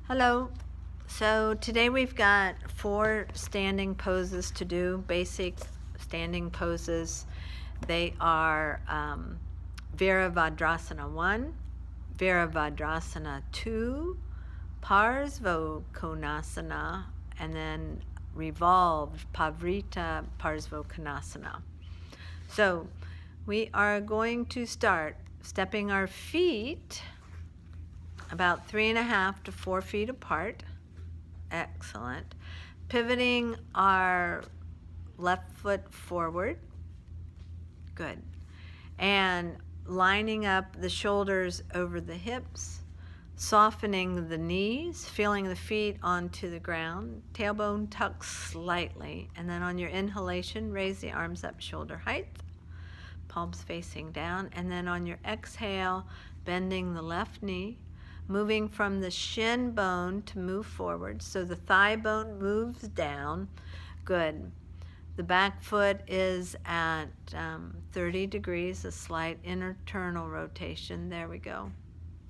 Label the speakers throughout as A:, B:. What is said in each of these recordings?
A: Hello. So today we've got 4 standing poses to do, basic standing poses. They are Virabhadrasana 1, Virabhadrasana 2, Parsvakonasana, and then revolved Parivrtta Parsvakonasana. So we are going to start stepping our feet about 3.5 to 4 feet apart. Excellent. Pivoting our left foot forward. Good. And lining up the shoulders over the hips, softening the knees, feeling the feet onto the ground, tailbone tucks slightly, and then on your inhalation, raise the arms up shoulder height, palms facing down, and then on your exhale, bending the left knee, moving from the shin bone to move forward. So the thigh bone moves down. Good. The back foot is at 30 degrees, a slight internal rotation. There we go.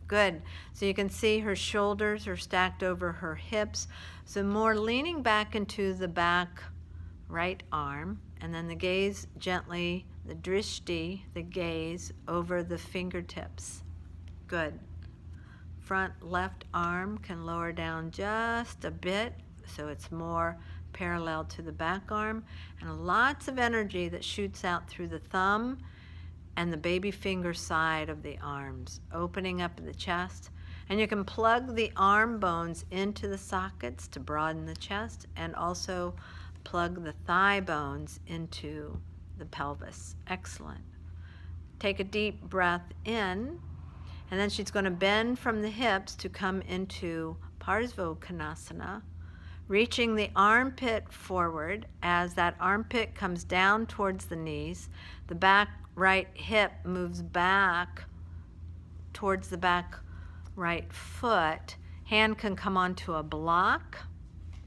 A: Good. So you can see her shoulders are stacked over her hips. So more leaning back into the back right arm, and then the gaze gently, the drishti, the gaze over the fingertips. Good. Front left arm can lower down just a bit so it's more parallel to the back arm, and lots of energy that shoots out through the thumb and the baby finger side of the arms, opening up the chest. And you can plug the arm bones into the sockets to broaden the chest, and also plug the thigh bones into the pelvis. Excellent. Take a deep breath in. And then she's going to bend from the hips to come into Parsvakonasana, reaching the armpit forward. As that armpit comes down towards the knees, the back right hip moves back towards the back right foot. Hand can come onto a block.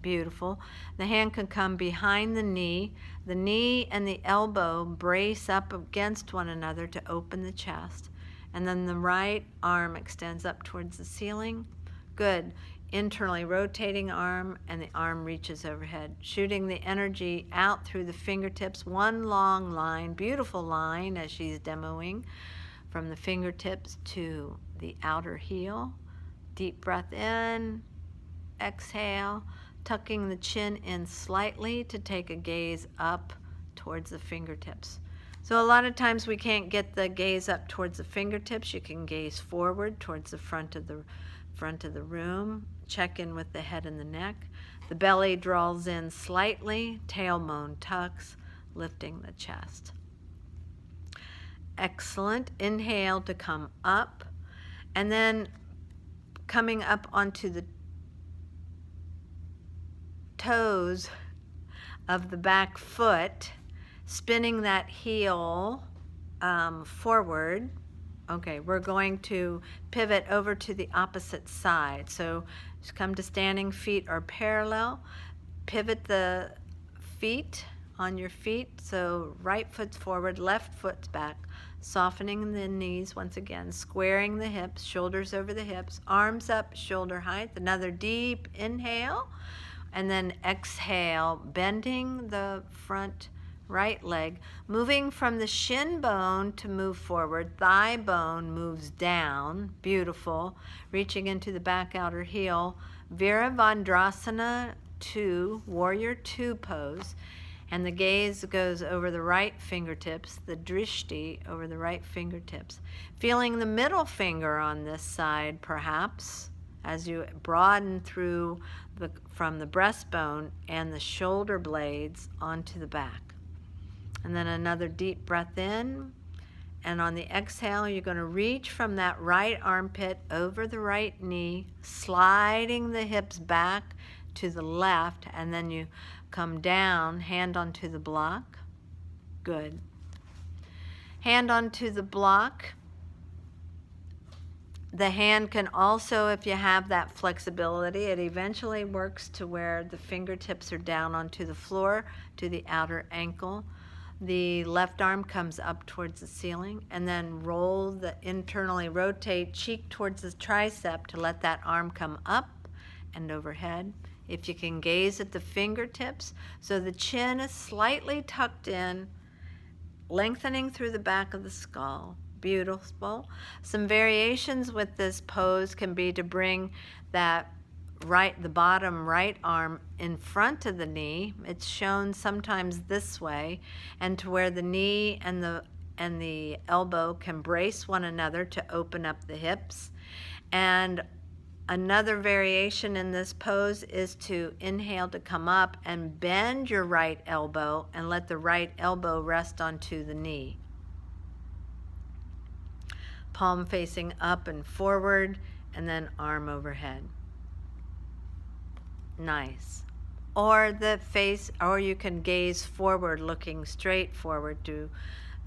A: Beautiful. The hand can come behind the knee. The knee and the elbow brace up against one another to open the chest. And then the right arm extends up towards the ceiling. Good. Internally rotating arm, and the arm reaches overhead, shooting the energy out through the fingertips. One long line, beautiful line as she's demoing, from the fingertips to the outer heel. Deep breath in, exhale, tucking the chin in slightly to take a gaze up towards the fingertips. So a lot of times we can't get the gaze up towards the fingertips. You can gaze forward towards the front of the room. Check in with the head and the neck. The belly draws in slightly, tailbone tucks, lifting the chest. Excellent. Inhale to come up, and then coming up onto the toes of the back foot, spinning that heel forward. Okay, we're going to pivot over to the opposite side. So just come to standing, feet are parallel. Pivot the feet on your feet. So right foot's forward, left foot's back. Softening the knees once again, squaring the hips, shoulders over the hips, arms up, shoulder height. Another deep inhale, and then exhale, bending the front right leg, moving from the shin bone to move forward. Thigh bone moves down. Beautiful. Reaching into the back outer heel. Virabhadrasana 2, Warrior 2 pose. And the gaze goes over the right fingertips, the drishti over the right fingertips. Feeling the middle finger on this side, perhaps, as you broaden through from the breastbone and the shoulder blades onto the back. And then another deep breath in. And on the exhale, you're going to reach from that right armpit over the right knee, sliding the hips back to the left, and then you come down, hand onto the block. Good. Hand onto the block. The hand can also, if you have that flexibility, it eventually works to where the fingertips are down onto the floor to the outer ankle. The left arm comes up towards the ceiling, and then internally rotate cheek towards the tricep to let that arm come up and overhead. If you can gaze at the fingertips, so the chin is slightly tucked in, lengthening through the back of the skull. Beautiful. Some variations with this pose can be to bring the bottom right arm in front of the knee. It's shown sometimes this way, and to where the knee and the elbow can brace one another to open up the hips. And another variation in this pose is to inhale to come up and bend your right elbow and let the right elbow rest onto the knee. Palm facing up and forward, and then arm overhead. Nice. Or you can gaze forward, looking straight forward to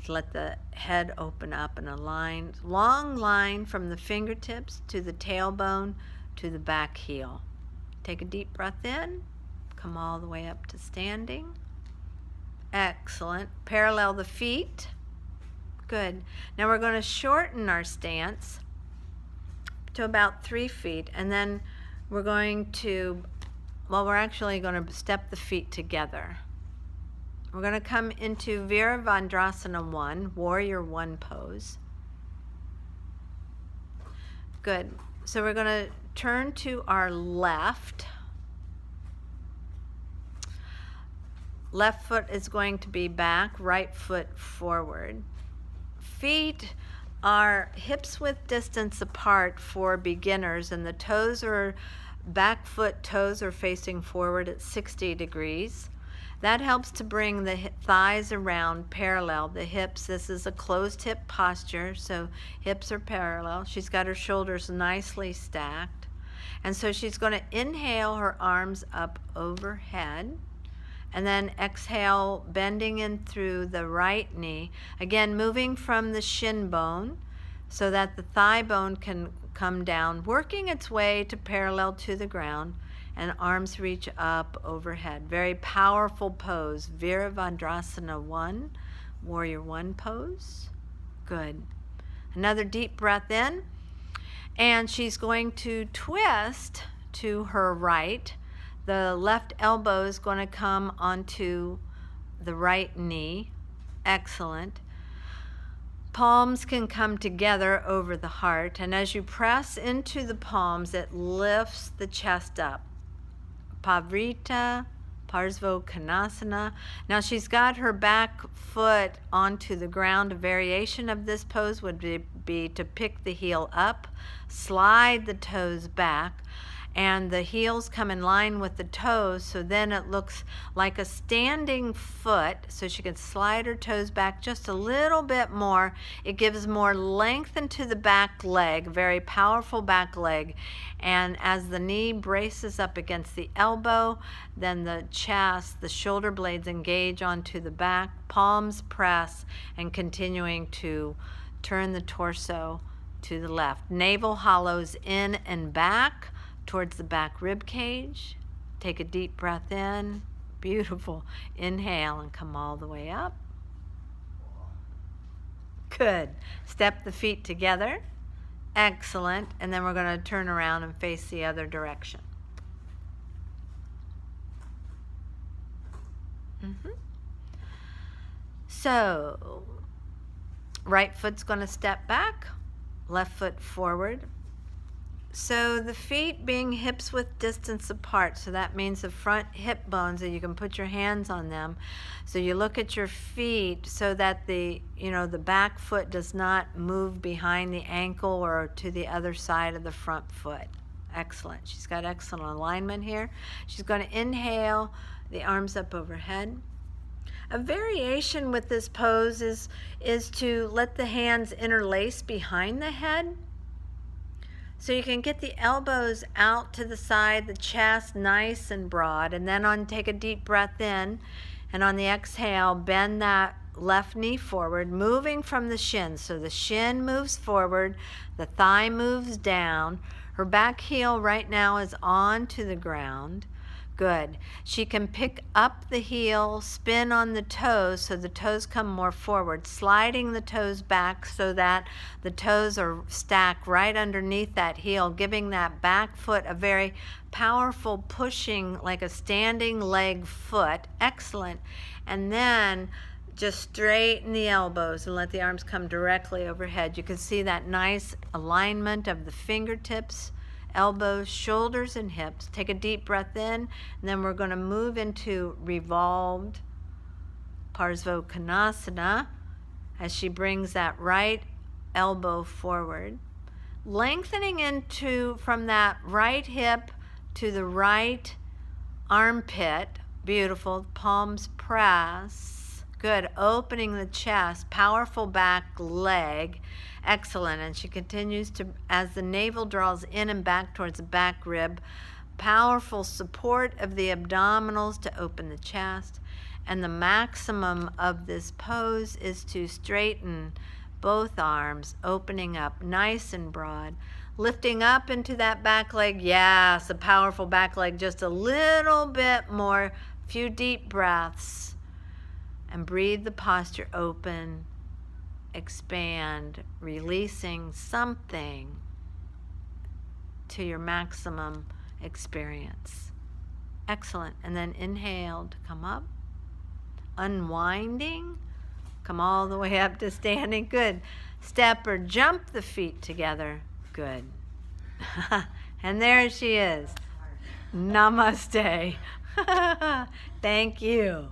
A: let the head open up in a line, long line from the fingertips to the tailbone to the back heel. Take a deep breath in, come all the way up to standing. Excellent. Parallel the feet. Good. Now we're going to shorten our stance to about 3 feet, and then we're actually going to step the feet together. We're going to come into Virabhadrasana 1, Warrior 1 pose. Good. So we're going to turn to our left. Left foot is going to be back, right foot forward. Feet are hips width distance apart for beginners, and the back foot toes are facing forward at 60 degrees. That helps to bring the thighs around parallel the hips. This is a closed hip posture, so hips are parallel. She's got her shoulders nicely stacked. And so she's going to inhale her arms up overhead, and then exhale, bending in through the right knee. Again, moving from the shin bone so that the thigh bone can come down, working its way to parallel to the ground, and arms reach up overhead. Very powerful pose. Virabhadrasana 1, Warrior 1 pose. Good. Another deep breath in. And she's going to twist to her right. The left elbow is going to come onto the right knee. Excellent. Palms can come together over the heart, and as you press into the palms, it lifts the chest up. Parivrtta, Parsvakonasana. Now she's got her back foot onto the ground. A variation of this pose would be to pick the heel up, slide the toes back, and the heels come in line with the toes, so then it looks like a standing foot, so she can slide her toes back just a little bit more. It gives more length into the back leg, very powerful back leg, and as the knee braces up against the elbow, then the chest, the shoulder blades engage onto the back, palms press, and continuing to turn the torso to the left. Navel hollows in and back towards the back rib cage. Take a deep breath in. Beautiful. Inhale and come all the way up. Good. Step the feet together. Excellent. And then we're going to turn around and face the other direction. So, right foot's going to step back, left foot forward. So the feet being hips width distance apart, so that means the front hip bones, that you can put your hands on them. So you look at your feet so that the back foot does not move behind the ankle or to the other side of the front foot. Excellent. She's got excellent alignment here. She's going to inhale, the arms up overhead. A variation with this pose is to let the hands interlace behind the head. So you can get the elbows out to the side, the chest nice and broad, and then take a deep breath in, and on the exhale, bend that left knee forward, moving from the shin. So the shin moves forward, the thigh moves down. Her back heel right now is on to the ground. Good. She can pick up the heel, spin on the toes so the toes come more forward, sliding the toes back so that the toes are stacked right underneath that heel, giving that back foot a very powerful pushing, like a standing leg foot. Excellent. And then just straighten the elbows and let the arms come directly overhead. You can see that nice alignment of the fingertips, elbows, shoulders, and hips. Take a deep breath in, and then we're going to move into revolved Parsvakonasana as she brings that right elbow forward, lengthening into from that right hip to the right armpit. Beautiful. Palms press. Good. Opening the chest, powerful back leg. Excellent. And she continues to, as the navel draws in and back towards the back rib, powerful support of the abdominals to open the chest. And the maximum of this pose is to straighten both arms, opening up nice and broad, lifting up into that back leg. Yes, a powerful back leg, just a little bit more, few deep breaths. And breathe the posture open, expand, releasing something to your maximum experience. Excellent. And then inhale to come up, unwinding, come all the way up to standing. Good. Step or jump the feet together. Good. And there she is. Namaste. Thank you.